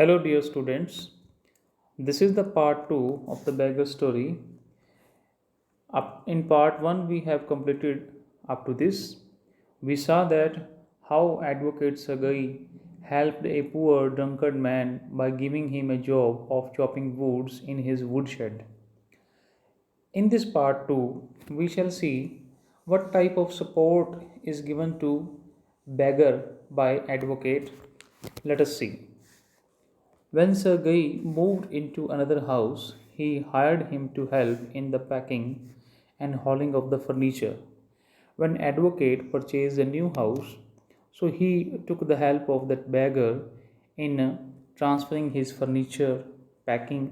Hello, dear students. This is the part 2 of the Beggar story. Up in part 1, we have completed up to this. We saw that how Advocate Sagai helped a poor drunkard man by giving him a job of chopping woods in his woodshed. In this part 2, we shall see what type of support is given to beggar by advocate. Let us see. When Sergei moved into another house, he hired him to help in the packing and hauling of the furniture. When Advocate purchased a new house, so he took the help of that beggar in transferring his furniture, packing.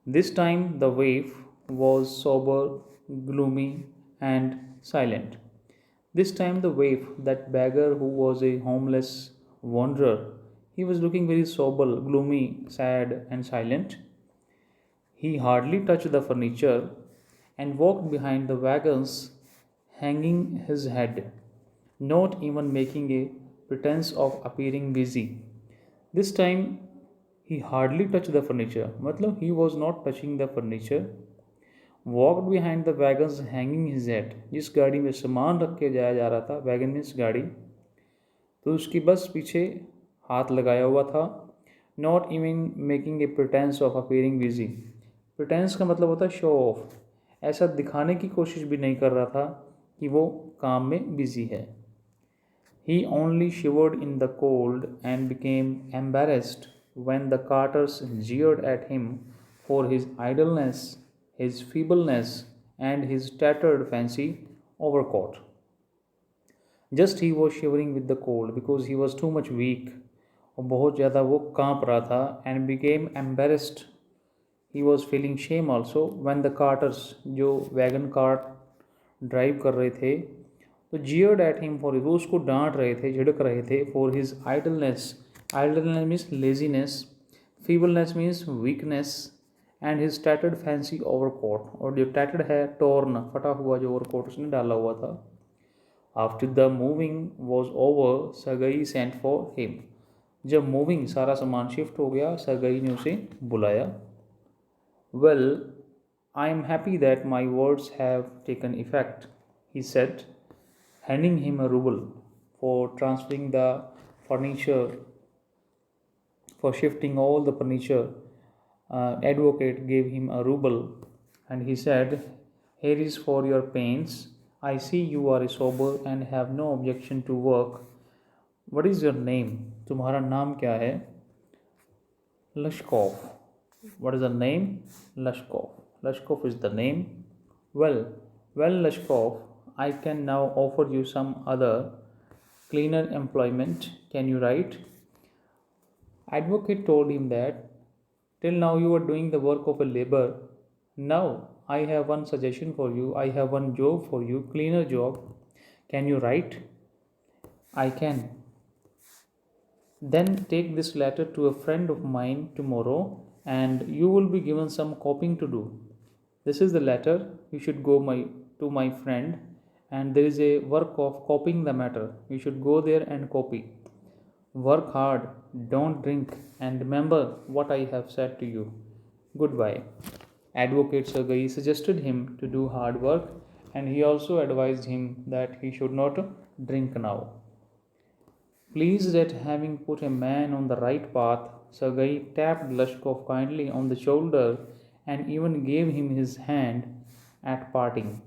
This time the wife was sober, gloomy, and silent. This time the waif, that beggar who was a homeless wanderer, he was looking very sober, gloomy, sad, and silent. He hardly touched the furniture and walked behind the wagons, hanging his head, not even making a pretense of appearing busy. This time he hardly touched the furniture. Matlab, he was not touching the furniture. Walked behind the wagons hanging his head. जिस गाड़ी में सामान रख के जाया जा रहा था, वैगन मीन्स गाड़ी, तो उसकी बस पीछे हाथ लगाया हुआ था. Not even making a pretence of appearing busy. Pretence का मतलब होता है शो ऑफ. ऐसा दिखाने की कोशिश भी नहीं कर रहा था कि वो काम में बिजी है. He only shivered in the cold and became embarrassed when the carters jeered at him for his idleness, his feebleness, and his tattered fancy overcoat. Just he was shivering with the cold because he was too much weak. और बहुत ज़्यादा वो कांप रहा था. And became embarrassed. He was feeling shame also when the carters, जो wagon cart drive कर रहे थे, तो jeered at him for, वो उसको डांट रहे थे, झिड़क रहे थे, for his idleness. Idleness means laziness, feebleness means weakness, and his tattered fancy overcoat. और जो tattered है, torn, फटा हुआ जो overcoat उसने डाला हुआ था. After the moving was over, Sagai sent for him. जब मूविंग सारा सामान शिफ्ट हो गया, सरगई ने उसे बुलाया. Well, I am happy that my words have taken effect, he said, handing him a ruble for transferring the furniture, for shifting all the furniture. Advocate gave him a ruble and he said, here is for your pains. I see you are sober and have no objection to work. What is your name? तुम्हारा नाम क्या है? Lashkov. What is the name? Lashkov. Lashkov is the name. Well, Lashkov, I can now offer you some other cleaner employment. Can you write? Advocate told him that till now you are doing the work of a laborer. Now I have one suggestion for you. I have one job for you, cleaner job. Can you write? I can. Then take this letter to a friend of mine tomorrow and you will be given some copying to do. This is the letter. You should go to my friend and there is a work of copying the matter. You should go there and copy. Work hard, don't drink, and remember what I have said to you. Goodbye. Advocate Sergei suggested him to do hard work and he also advised him that he should not drink now. Pleased at having put a man on the right path, Sergei tapped Lashkov kindly on the shoulder and even gave him his hand at parting.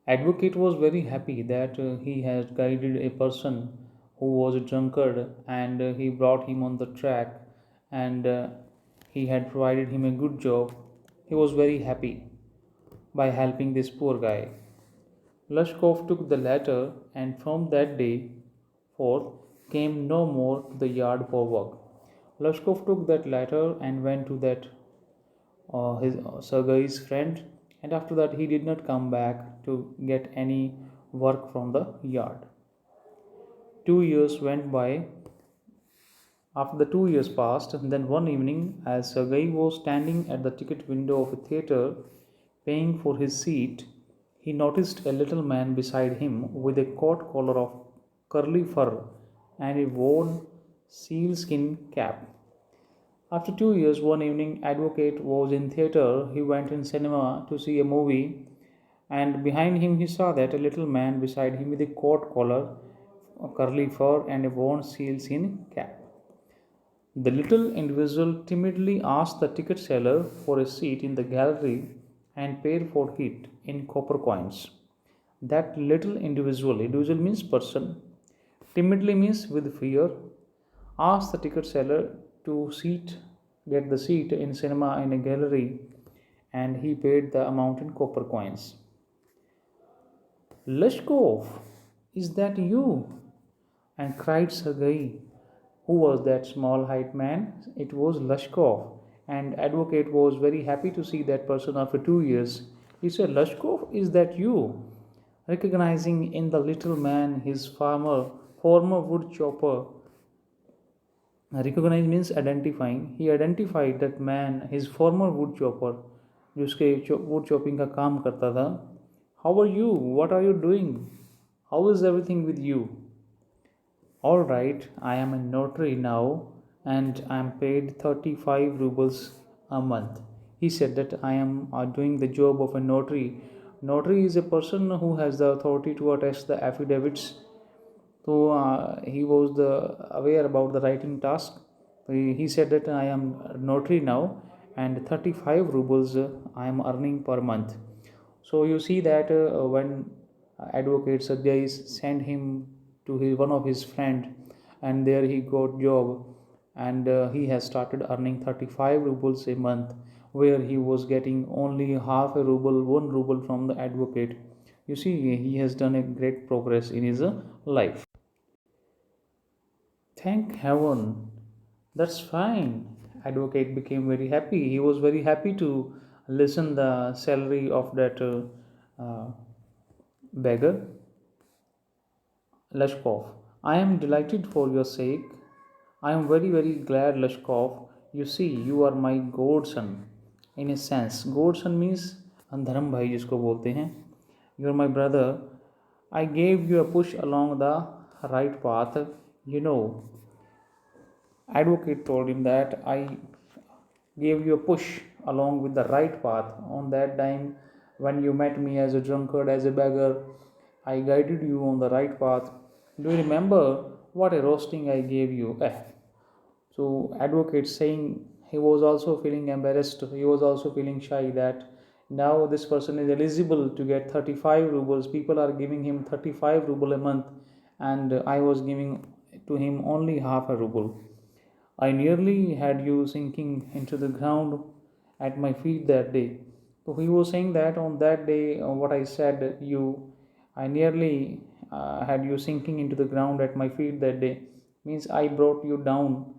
Advocate was very happy that he had guided a person who was a drunkard and he brought him on the track and he had provided him a good job. He was very happy by helping this poor guy. Lashkov took the letter and from that day forth came no more to the yard for work. Lashkov took that letter and went to that his Sergei's friend, and after that he did not come back to get any work from the yard. 2 years went by. After the 2 years passed, then one evening, as Sergei was standing at the ticket window of a theatre paying for his seat, he noticed a little man beside him with a coat collar of curly fur and a worn sealskin cap. After 2 years, one evening, Advocate was in theater. He went in cinema to see a movie, and behind him he saw that a little man beside him with a coat collar, a curly fur, and a worn sealskin cap. The little individual timidly asked the ticket seller for a seat in the gallery and paid for it in copper coins. That little individual means person, timidly means with fear, asked the ticket seller to get the seat in cinema in a gallery, and he paid the amount in copper coins. Leshkov, is that you? And cried Sergei. Who was that small height man? It was Lashkov. And Advocate was very happy to see that person after 2 years. He said, Lashkov, is that you? Recognizing in the little man his former wood chopper. Recognize means identifying. He identified that man, his former wood chopper, जिसके wood chopping का काम करता था. How are you? What are you doing? How is everything with you? All right, I am a notary now and I am paid 35 rubles a month. He said that I am doing the job of a notary. Notary is a person who has the authority to attest the affidavits. So he was aware about the writing task. He said that I am a notary now and 35 rubles I am earning per month. So you see that when advocate Satyais sent him to one of his friend, and there he got job, and he has started earning 35 rubles a month, where he was getting only half a ruble, 1 ruble from the advocate. You see, he has done a great progress in his life. Thank heaven. That's fine. Advocate became very happy. He was very happy to listen the salary of that uh, beggar, Lashkov. I am delighted for your sake. I am very, very glad, Lashkov. You see, you are my godson. In a sense, godson means धर्म भाई जिसको बोलते हैं. You are my brother. I gave you a push along the right path. You know, advocate told him that I gave you a push along with the right path. On that time, when you met me as a drunkard, as a beggar, I guided you on the right path. Do you remember what a roasting I gave you? So, advocate saying he was also feeling embarrassed, he was also feeling shy that now this person is eligible to get 35 rubles. People are giving him 35 ruble a month, and I was giving to him only half a ruble. I nearly had you sinking into the ground at my feet that day. So he was saying that on that day, what I said, I nearly had you sinking into the ground at my feet that day. Means I brought you down.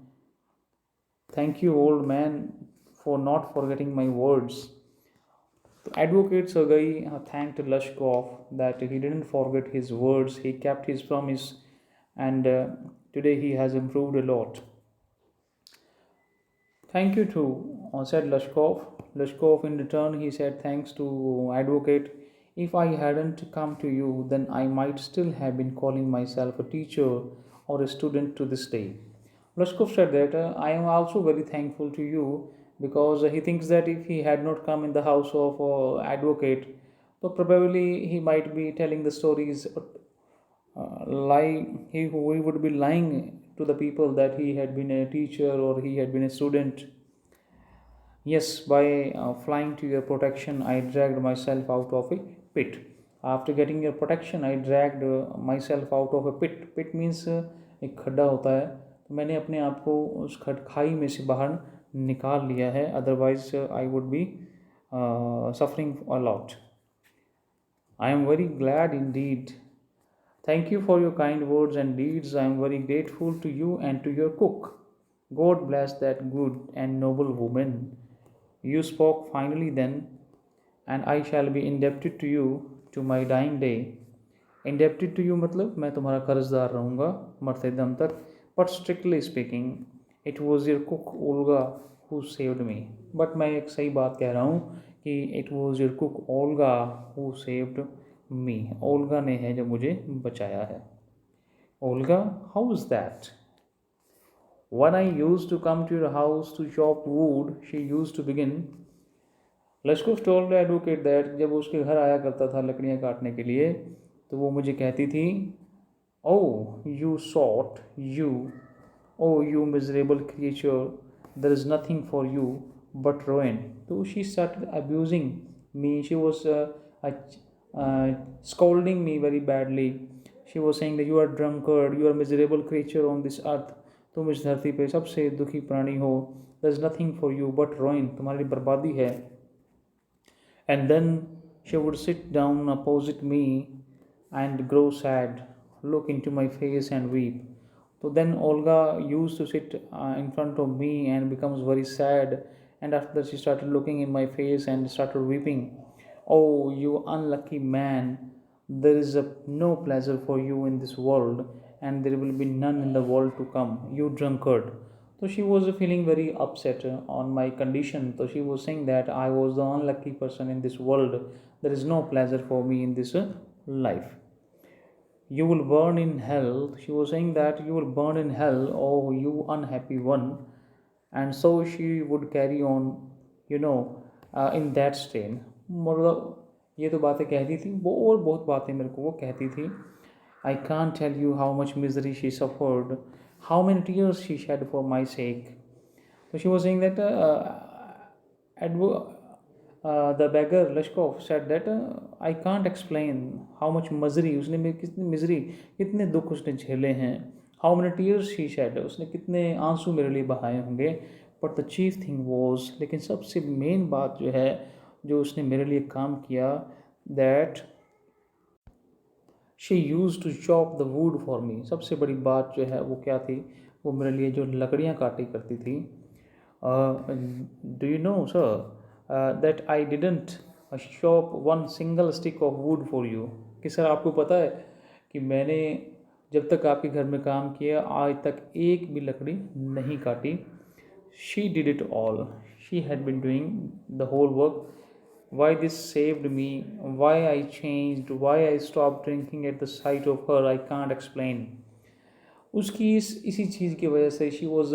Thank you, old man, for not forgetting my words. The advocate Sergei thanked Lushkov that he didn't forget his words, he kept his promise, and today he has improved a lot. Thank you too, said Lushkov. Lushkov, in return, he said thanks to advocate. If I hadn't come to you, then I might still have been calling myself a teacher or a student to this day. Lushkov said that I am also very thankful to you because he thinks that if he had not come in the house of advocate, so probably he might be telling the stories he would be lying to the people that he had been a teacher or he had been a student. Yes, by flying to your protection, I dragged myself out of a pit. After getting your protection, I dragged myself out of a pit. Pit means एक खड्डा होता है. तो मैंने अपने आप को उस खाई में से बाहर निकाल लिया है. Otherwise I would be suffering a lot. I am very glad indeed. Thank you for your kind words and deeds. I am very grateful to you and to your cook. God bless that good and noble woman. You spoke finally then, and I shall be indebted to you to my dying day. Indebted to you मतलब मैं तुम्हारा कर्जदार रहूँगा मरते दम तक. But strictly speaking, it was your cook Olga who saved me. But मैं एक सही बात कह रहा हूँ कि it was your cook Olga who saved me. Olga ने है जो मुझे बचाया है. Olga, how is that? When I used to come to your house to chop wood, she used to begin. Leshkov told the advocate that जब वो उसके घर आया करता था लकड़ियाँ काटने के लिए तो वो मुझे कहती थी, Oh, you sot, you, oh, you miserable creature, there is nothing for you but ruin. So she started abusing me. She was scolding me very badly. She was saying that you are drunkard, you are miserable creature on this earth. तुम इस धरती पे सबसे दुखी प्राणी हो. There is nothing for you but ruin. तुम्हारी बर्बादी है. And then she would sit down opposite me and grow sad, look into my face and weep. So then Olga used to sit in front of me and becomes very sad. And after that, she started looking in my face and started weeping. Oh, you unlucky man! There is no pleasure for you in this world, and there will be none in the world to come. You drunkard! So she was feeling very upset on my condition. So she was saying that I was the unlucky person in this world. There is no pleasure for me in this life. You will burn in hell. She was saying that you will burn in hell, oh you unhappy one. And so she would carry on, in that strain. मतलब ये तो बातें कहती थी वो, और बहुत बातें मेरे को वो कहती थी. I can't tell you how much misery she suffered, how many tears she shed for my sake. So she was saying that the beggar Lashkov said that I can't explain how much misery उसने मेरी कितनी misery कितने दुख उसने झेले हैं. How many tears she shed, उसने कितने आंसू मेरे लिए बहाए होंगे. But the chief thing was, लेकिन सबसे मेन बात जो है जो उसने मेरे लिए काम किया, that she used to chop the wood for me. सबसे बड़ी बात जो है वो क्या थी, वो मेरे लिए जो लकड़ियाँ काटी करती थी. Do you know sir that I didn't chop one single stick of would for you. कि सर आपको पता है कि मैंने जब तक आपके घर में काम किया आज तक एक भी लकड़ी नहीं काटी. She did it all. She had been doing the whole work. Why this saved me, why I changed, why I stopped drinking at the sight of her, I can't explain. उसकी इसी चीज़ की वजह से she was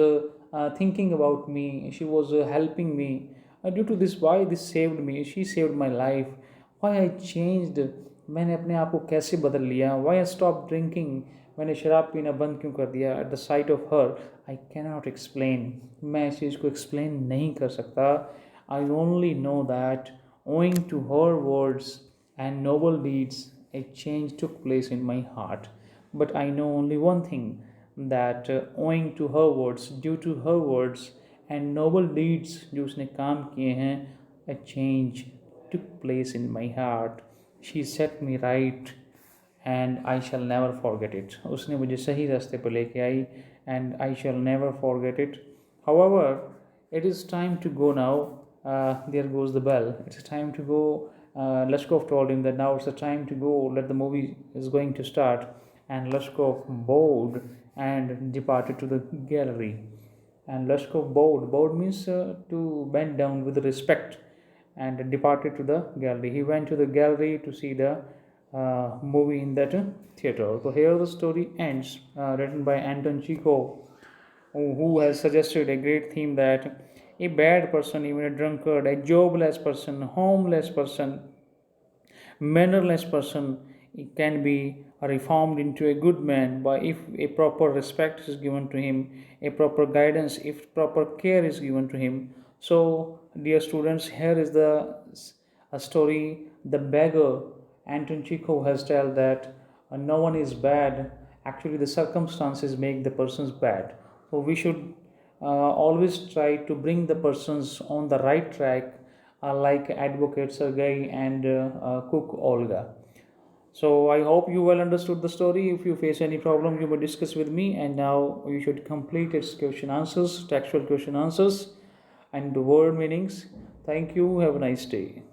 thinking about me, she was helping me. Due to this, why this saved me, she saved my life. Why I changed, मैंने अपने आप को कैसे बदल लिया. Why I stopped drinking, मैंने शराब पीना बंद क्यों कर दिया. At the sight of her, I cannot explain. मैं इस चीज़ को explain नहीं कर सकता. I only know that owing to her words and noble deeds, a change took place in my heart. But I know only one thing, that owing to her words, due to her words and noble deeds जो उसने काम किए हैं, a change took place in my heart. She set me right and I shall never forget it. उसने मुझे सही रास्ते पर लेके आई and I shall never forget it. However, it is time to go now. There goes the bell. It's time to go. Lashkov told him that now it's the time to go. Let the movie is going to start. And Lashkov bowed and departed to the gallery. And Lashkov bowed. Bowed means to bend down with respect. And departed to the gallery. He went to the gallery to see the movie in that theater. So here the story ends. Written by Anton Chekhov, who has suggested a great theme that a bad person, even a drunkard, a jobless person, homeless person, mannerless person can be reformed into a good man by if a proper respect is given to him, a proper guidance, if proper care is given to him. So, dear students, here is the a story. The beggar. Anton Chekhov has told that no one is bad. Actually, the circumstances make the persons bad. So we should always try to bring the persons on the right track, like advocate Sergey and cook Olga. So I hope you well understood the story. If you face any problem, you may discuss with me. And now you should complete its question answers, textual question answers, and the word meanings. Thank you. Have a nice day.